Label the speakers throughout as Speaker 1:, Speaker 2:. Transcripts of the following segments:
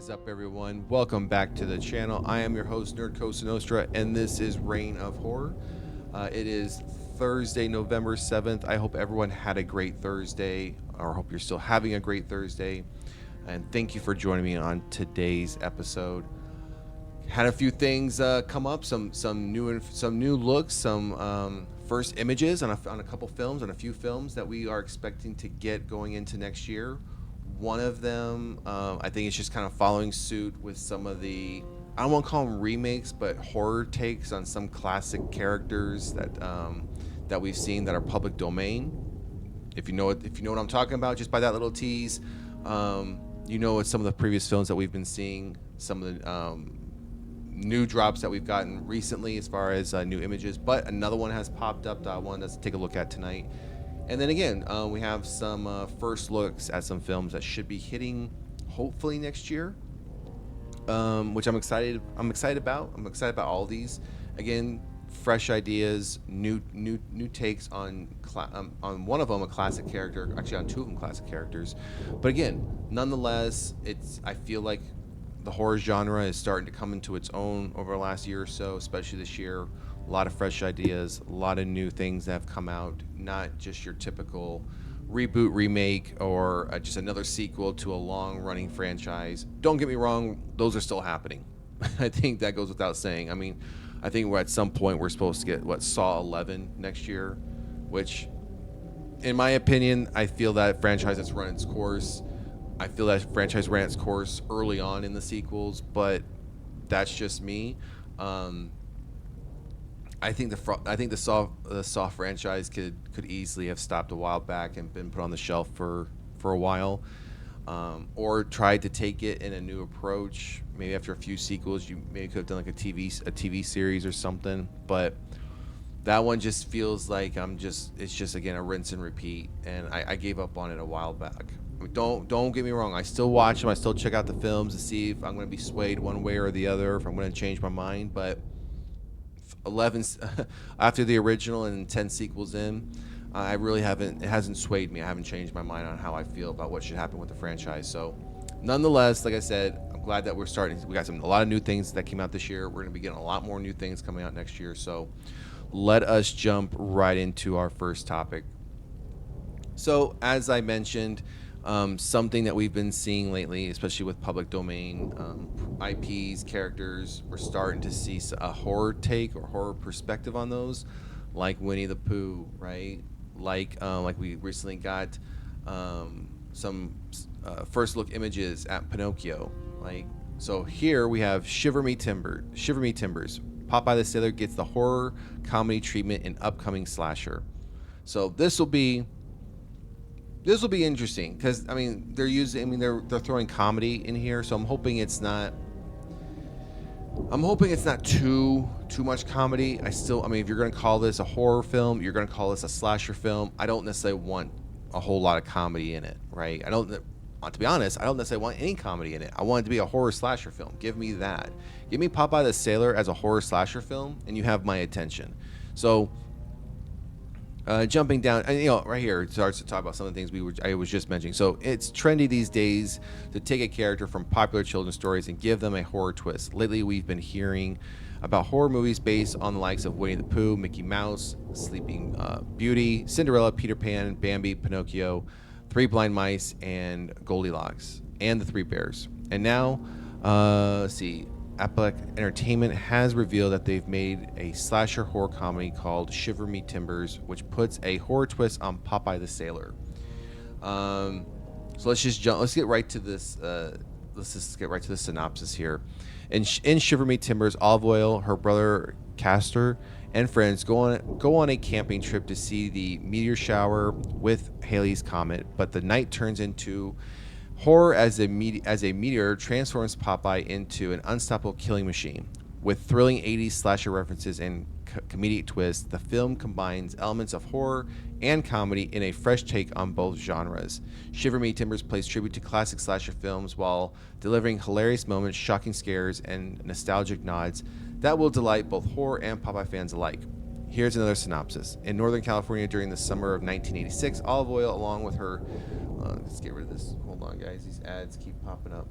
Speaker 1: is up, everyone? Welcome back to the channel. I am your host, Nerd Cosa Nostra, and this is Reign of Horror. It is Thursday, November 7th. I hope everyone had a great Thursday, or hope you're still having a great Thursday. And thank you for joining me on today's episode. Had a few things come up, some new looks, some first images on a couple films, on a few films that we are expecting to get going into next year. One of them, I think it's just kind of following suit with some of the, I don't want to call them remakes, but horror takes on some classic characters that we've seen that are public domain. If you know what I'm talking about, just by that little tease, you know what some of the previous films that we've been seeing, some of the new drops that we've gotten recently as far as new images. But another one has popped up that I wanted us to take a look at tonight. And then again, we have some first looks at some films that should be hitting hopefully next year, which I'm excited about. I'm excited about all of these. Again, fresh ideas, new takes on one of them, a classic character. Actually, on two of them, classic characters. But again, nonetheless, I feel like the horror genre is starting to come into its own over the last year or so, especially this year. A lot of fresh ideas, a lot of new things that have come out, not just your typical reboot, remake, or just another sequel to a long-running franchise. Don't get me wrong, those are still happening. I think that goes without saying. I mean, I think we're at some point we're supposed to get, Saw 11 next year, which, in my opinion, I feel that franchise has run its course. I feel that franchise ran its course early on in the sequels, but that's just me. I think the Saw franchise could easily have stopped a while back and been put on the shelf for a while, or tried to take it in a new approach. Maybe after a few sequels, you maybe could have done like a TV series or something. But that one just feels like it's just again a rinse and repeat, and I gave up on it a while back. I mean, don't get me wrong. I still watch them. I still check out the films to see if I'm going to be swayed one way or the other, if I'm going to change my mind. But 11 after the original and 10 sequels in, I really haven't. It hasn't swayed me. I haven't changed my mind on how I feel about what should happen with the franchise. So, nonetheless, like I said, I'm glad that we're starting. We got a lot of new things that came out this year. We're going to be getting a lot more new things coming out next year. So, let us jump right into our first topic. So, as I mentioned, something that we've been seeing lately, especially with public domain IPs, characters, we're starting to see a horror take or horror perspective on those, like Winnie the Pooh, right? Like we recently got some first look images at Pinocchio. So here we have Shiver Me Timbers. Popeye the Sailor gets the horror comedy treatment in upcoming slasher. So this will be interesting because they're throwing comedy in here, so I'm hoping it's not too much comedy. If you're gonna call this a horror film, you're gonna call this a slasher film. I don't necessarily want a whole lot of comedy in it, right? To be honest, I don't necessarily want any comedy in it. I want it to be a horror slasher film. Give me that. Give me Popeye the Sailor as a horror slasher film, and you have my attention. So. Jumping down, and right here it starts to talk about some of the things I was just mentioning. So it's trendy these days to take a character from popular children's stories and give them a horror twist. Lately, we've been hearing about horror movies based on the likes of Winnie the Pooh, Mickey Mouse, Sleeping Beauty, Cinderella, Peter Pan, Bambi, Pinocchio, Three Blind Mice, and Goldilocks, and the Three Bears. And now, let's see. Epic Entertainment has revealed that they've made a slasher horror comedy called Shiver Me Timbers, which puts a horror twist on Popeye the Sailor. So let's just jump. Let's get right to this. Let's just get right to the synopsis here. In Shiver Me Timbers, Olive Oil, her brother Castor, and friends go on a camping trip to see the meteor shower with Halley's Comet, but the night turns into horror as a meteor transforms Popeye into an unstoppable killing machine. With thrilling 80s slasher references and comedic twists, the film combines elements of horror and comedy in a fresh take on both genres. Shiver Me Timbers plays tribute to classic slasher films while delivering hilarious moments, shocking scares, and nostalgic nods that will delight both horror and Popeye fans alike. Here's another synopsis. In Northern California during the summer of 1986, Olive Oil, along with her... let's get rid of this. Hold on, guys. These ads keep popping up.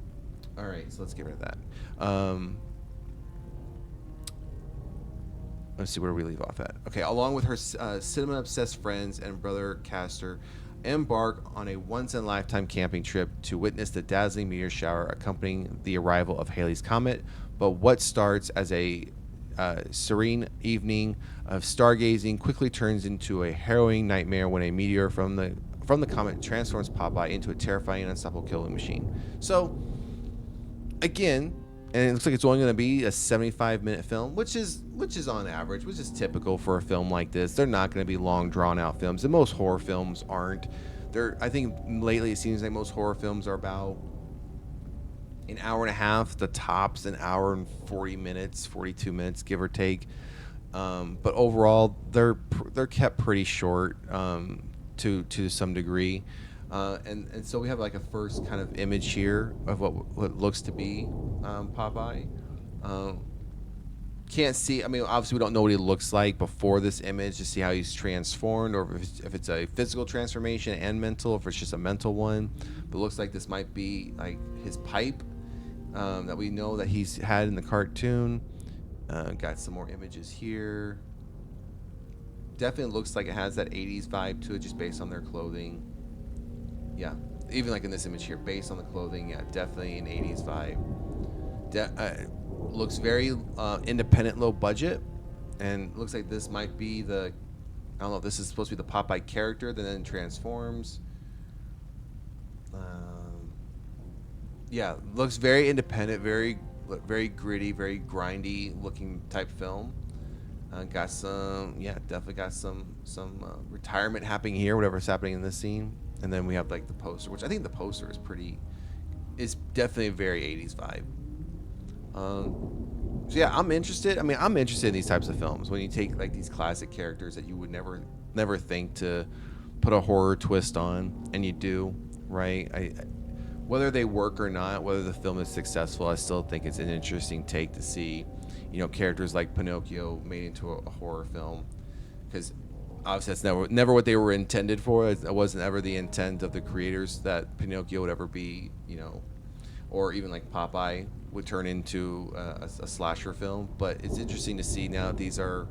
Speaker 1: All right, so let's get rid of that. Um, let's see where we leave off at. Okay, along with her cinema-obsessed friends and brother Castor, embark on a once-in-a-lifetime camping trip to witness the dazzling meteor shower accompanying the arrival of Halley's Comet. But what starts as a serene evening of stargazing quickly turns into a harrowing nightmare when a meteor from the comet transforms Popeye into a terrifying and unstoppable killing machine. So again, and it looks like it's only going to be a 75-minute film, which is on average, which is typical for a film like this. They're not going to be long drawn out films, and most horror films aren't. I think lately it seems like most horror films are about an hour and a half, the tops an hour and 40 minutes, 42 minutes, give or take. But overall, they're kept pretty short to some degree. And so we have like a first kind of image here of what looks to be Popeye. Um, can't see. I mean, obviously we don't know what he looks like before this image to see how he's transformed, or if it's a physical transformation and mental, if it's just a mental one. But it looks like this might be like his pipe that we know that he's had in the cartoon. Got some more images here. Definitely looks like it has that 80s vibe to it just based on their clothing. Yeah, even like in this image here, based on the clothing, yeah, definitely an 80s vibe. Looks very independent, low budget, and looks like this might be I don't know if this is supposed to be the Popeye character that then transforms. Yeah, looks very independent, very gritty, very grindy looking type film. Got some, yeah, definitely got some retirement happening here, whatever's happening in this scene, and then we have like the poster, which I think the poster is definitely a very 80s vibe. So yeah, I'm interested. I mean, I'm interested in these types of films when you take like these classic characters that you would never think to put a horror twist on, and you do, right? Whether they work or not, whether the film is successful, I still think it's an interesting take to see, characters like Pinocchio made into a horror film, because obviously that's never what they were intended for. It wasn't ever the intent of the creators that Pinocchio would ever be, or even like Popeye would turn into a slasher film. But it's interesting to see now that these are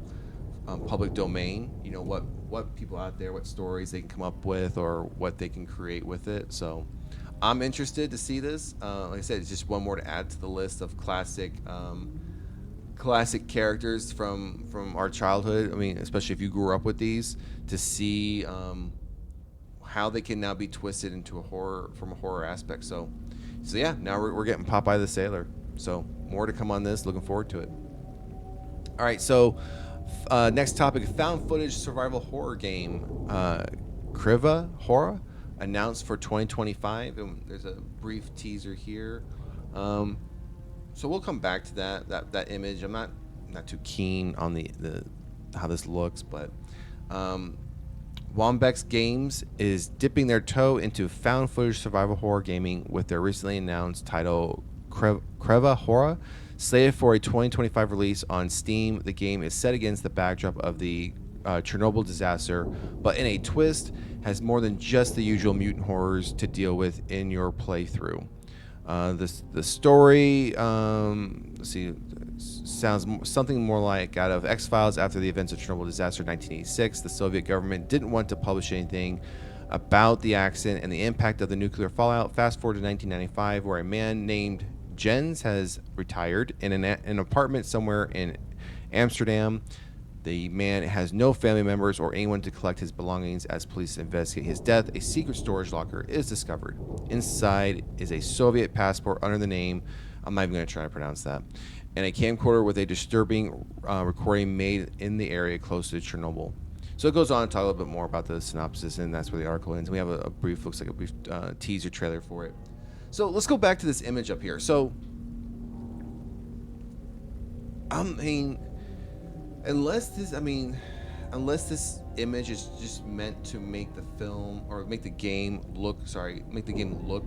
Speaker 1: public domain. What people out there, what stories they can come up with, or what they can create with it. So I'm interested to see this. Like I said, it's just one more to add to the list of classic characters from our childhood. I mean, especially if you grew up with these, to see how they can now be twisted into a horror aspect. So yeah, now we're getting Popeye the Sailor. So more to come on this. Looking forward to it. All right, so next topic: found footage survival horror game, Kryva Hora, announced for 2025. And there's a brief teaser here. So we'll come back to that image. I'm not too keen on the how this looks, but Wombex Games is dipping their toe into found footage survival horror gaming with their recently announced title Kryva Hora. Slated for a 2025 release on Steam, the game is set against the backdrop of the Chernobyl disaster, but in a twist, has more than just the usual mutant horrors to deal with in your playthrough. The story, let's see, sounds something more like out of X-Files after the events of Chernobyl disaster in 1986. The Soviet government didn't want to publish anything about the accident and the impact of the nuclear fallout. Fast forward to 1995, where a man named Jens has retired in an apartment somewhere in Amsterdam. The man has no family members or anyone to collect his belongings. As police investigate his death, a secret storage locker is discovered. Inside is a Soviet passport under the name, I'm not even going to try to pronounce that, and a camcorder with a disturbing recording made in the area close to Chernobyl. So it goes on to talk a little bit more about the synopsis, and that's where the article ends. We have a brief teaser trailer for it. So let's go back to this image up here. So, I mean, unless this image is just meant to make the film or make the game look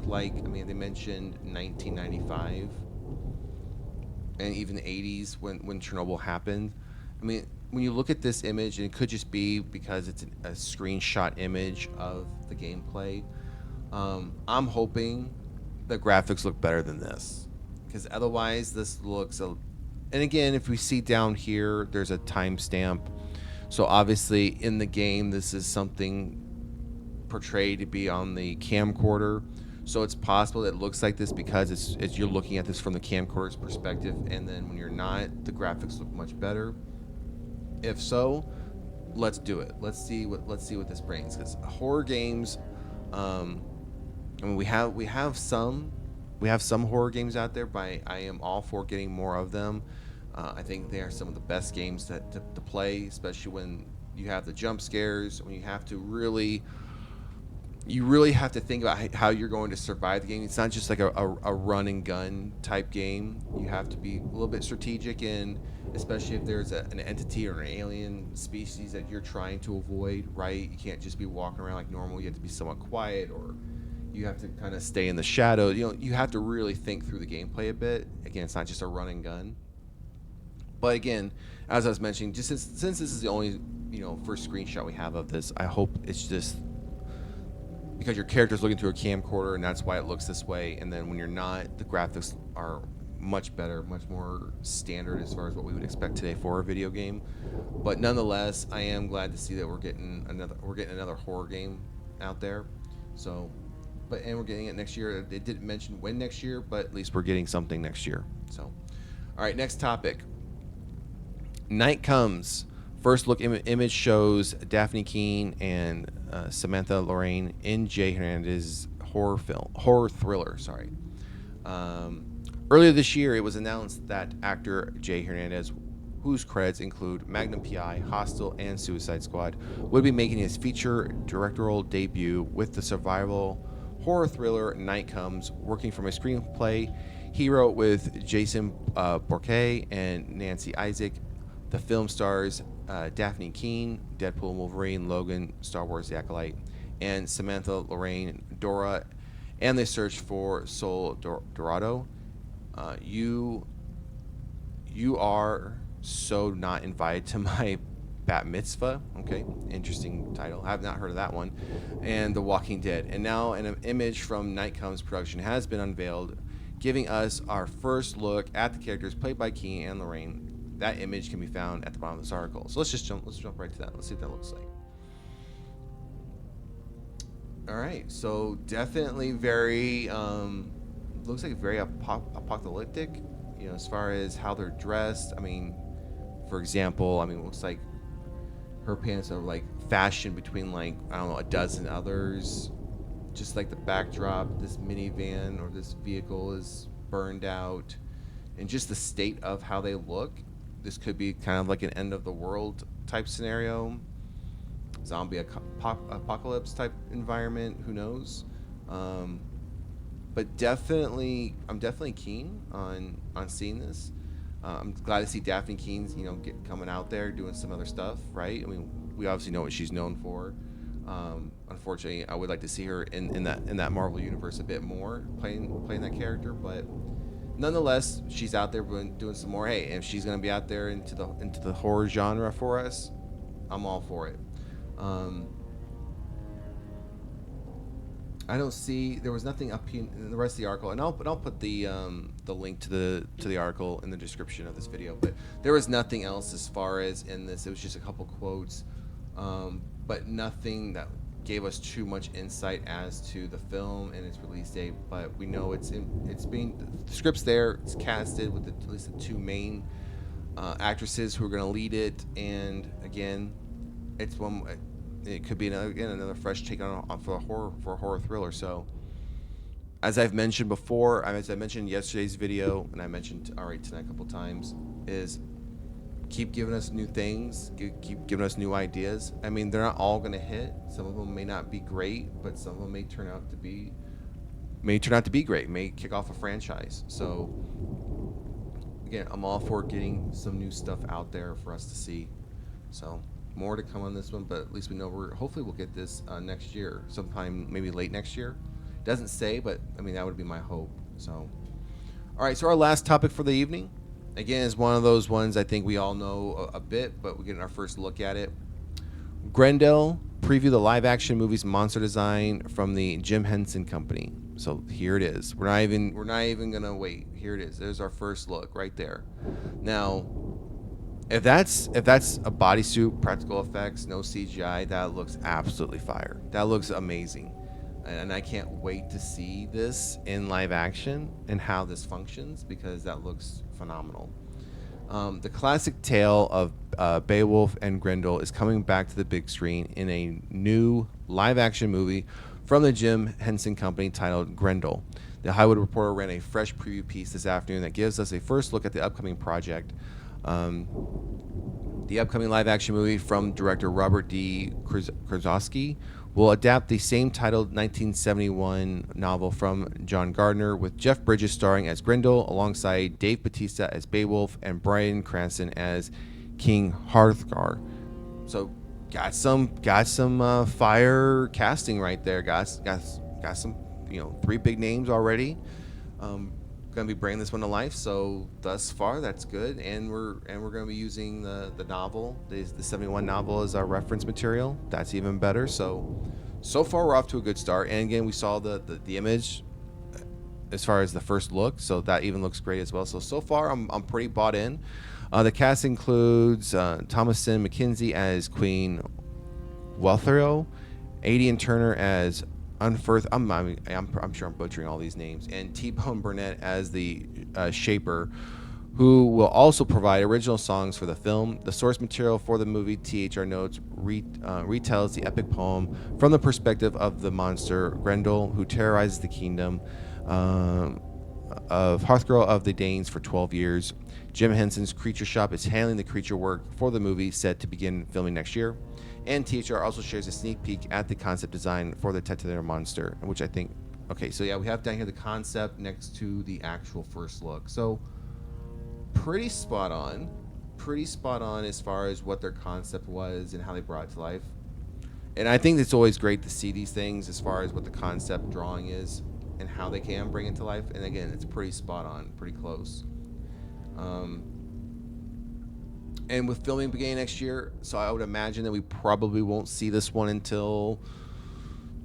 Speaker 1: like, I mean, they mentioned 1995 and even the 80s when Chernobyl happened. I mean, when you look at this image, and it could just be because it's a screenshot image of the gameplay, I'm hoping the graphics look better than this. because otherwise this looks and again, if we see down here, there's a timestamp. So obviously in the game, this is something portrayed to be on the camcorder. So it's possible that it looks like this because it's you're looking at this from the camcorder's perspective, and then when you're not, the graphics look much better. If so, let's do it. Let's see what this brings, because horror games, I mean, we have some horror games out there, but I am all for getting more of them. I think they are some of the best games to play, especially when you have the jump scares, when you really have to think about how you're going to survive the game. It's not just like a run and gun type game. You have to be a little bit strategic, and especially if there's an entity or an alien species that you're trying to avoid, right? You can't just be walking around like normal. You have to be somewhat quiet, or you have to kind of stay in the shadow. You have to really think through the gameplay a bit. Again, it's not just a run and gun. But again, as I was mentioning, just since this is the only first screenshot we have of this, I hope it's just because your character's looking through a camcorder, and that's why it looks this way. And then when you're not, the graphics are much better, much more standard as far as what we would expect today for a video game. But nonetheless, I am glad to see that we're getting another horror game out there. So, and we're getting it next year. It didn't mention when next year, but at least we're getting something next year. So, all right, next topic. Night Comes. First look image shows Daphne Keane and Samantha Lorraine in Jay Hernandez's horror thriller. Sorry. Earlier this year, it was announced that actor Jay Hernandez, whose credits include Magnum PI, Hostel, and Suicide Squad, would be making his feature directorial debut with the survival horror thriller Night Comes, working from a screenplay he wrote with Jason Bourque and Nancy Isaac. The film stars Daphne Keane, Deadpool and Wolverine, Logan, Star Wars The Acolyte, and Samantha Lorraine, Dora, and they search for Sol Dorado. You are so not invited to my bat mitzvah. Okay, interesting title. I have not heard of that one. And The Walking Dead. And now an image from Night Comes production has been unveiled, giving us our first look at the characters played by Keane and Lorraine. That image can be found at the bottom of this article. So let's jump right to that. Let's see what that looks like. All right, so definitely very looks like very apocalyptic, as far as how they're dressed. I mean, for example, it looks like her pants are like fashioned between like, I don't know, a dozen others. Just like the backdrop, this minivan or this vehicle is burned out, and just the state of how they look. This could be kind of like an end of the world type scenario, zombie apocalypse type environment. Who knows? But I'm definitely keen on seeing this. I'm glad to see Daphne Keane's coming out there doing some other stuff, right? I mean, we obviously know what she's known for. Unfortunately, I would like to see her in that Marvel universe a bit more, playing that character, but. Nonetheless, she's out there doing some more. Hey, if she's going to be out there into the horror genre for us, I'm all for it. I don't see, there was nothing up here in the rest of the article, and I'll put the link to the article in the description of this video. But there was nothing else as far as in this. It was just a couple quotes, but nothing that gave us too much insight as to the film and its release date. But we know the script's there. It's casted with at least the two main actresses who are going to lead it. And again, it could be another fresh take on for a horror thriller. So, as I've mentioned before, as I mentioned in yesterday's video, and I mentioned tonight a couple times, is keep giving us new things, keep giving us new ideas. I mean, they're not all going to hit. Some of them may not be great, but some of them may turn out to be great. May kick off a franchise. So, again, I'm all for getting some new stuff out there for us to see. So, more to come on this one, but at least we know hopefully we'll get this next year, sometime maybe late next year. Doesn't say, but I mean, that would be my hope. So, all right. So our last topic for the evening, again, is one of those ones I think we all know a bit, but we're getting our first look at it. Grendel preview the live action movie's monster design from the Jim Henson Company. So here it is. We're not even gonna wait. Here it is. There's our first look right there. Now, if that's a bodysuit, practical effects, no CGI, that looks absolutely fire. That looks amazing, and I can't wait to see this in live action and how this functions, because that looks phenomenal. The classic tale of Beowulf and Grendel is coming back to the big screen in a new live-action movie from the Jim Henson Company titled Grendel. The Hollywood Reporter ran a fresh preview piece this afternoon that gives us a first look at the upcoming project. The upcoming live-action movie from director Robert D. Krasowski will adapt the same titled 1971 novel from John Gardner, with Jeff Bridges starring as Grendel alongside Dave Bautista as Beowulf and Bryan Cranston as King Hrothgar. So got some fire casting right there. Got some, three big names already. Going to be bringing this one to life. So thus far, that's good. And we're going to be using the novel, the 71 novel, as our reference material. That's even better. So far we're off to a good start. And again, we saw the image as far as the first look, so that even looks great as well. So far I'm pretty bought in. The cast includes Thomasin McKenzie as Queen Wealthero, Aidan Turner as Unferth. I'm sure I'm butchering all these names, and T-Bone Burnett as the Shaper, who will also provide original songs for the film. The source material for the movie, THR notes, retells the epic poem from the perspective of the monster Grendel, who terrorizes the kingdom of Hrothgar of the Danes for 12 years. Jim Henson's Creature Shop is handling the creature work for the movie, set to begin filming next year. And THR also shares a sneak peek at the concept design for the titular monster, which I think, okay, so yeah, we have down here the concept next to the actual first look. So pretty spot on as far as what their concept was and how they brought it to life. And I think it's always great to see these things as far as what the concept drawing is and how they can bring it to life. And again, it's pretty spot on, pretty close. And with filming beginning next year, so I would imagine that we probably won't see this one until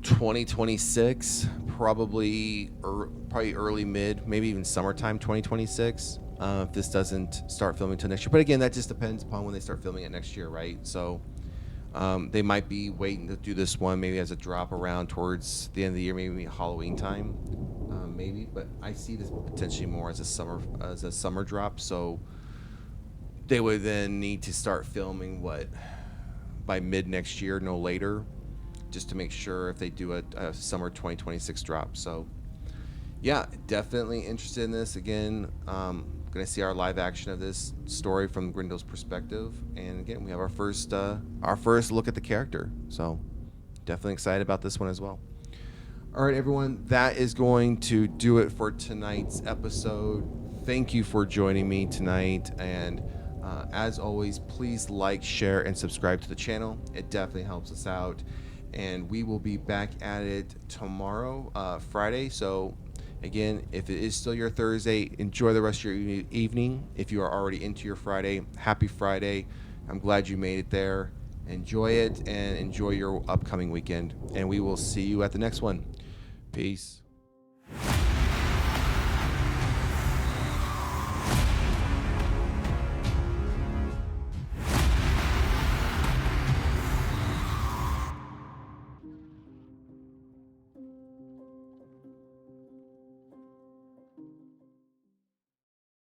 Speaker 1: 2026, probably early mid, maybe even summertime 2026. If this doesn't start filming until next year, but again, that just depends upon when they start filming it next year, right? So they might be waiting to do this one maybe as a drop around towards the end of the year, maybe Halloween time, maybe. But I see this potentially more as a summer drop. So they would then need to start filming by mid next year, no later, just to make sure if they do a summer 2026 drop. So yeah, definitely interested in this. Again, going to see our live action of this story from Grendel's perspective, and again, we have our first look at the character. So definitely excited about this one as well. All right, everyone, that is going to do it for tonight's episode. Thank you for joining me tonight, and as always, please like, share, and subscribe to the channel. It definitely helps us out, and we will be back at it tomorrow, Friday. So again, if it is still your Thursday, enjoy the rest of your evening. If you are already into your Friday, happy Friday. I'm glad you made it there. Enjoy it and enjoy your upcoming weekend, and we will see you at the next one. Peace.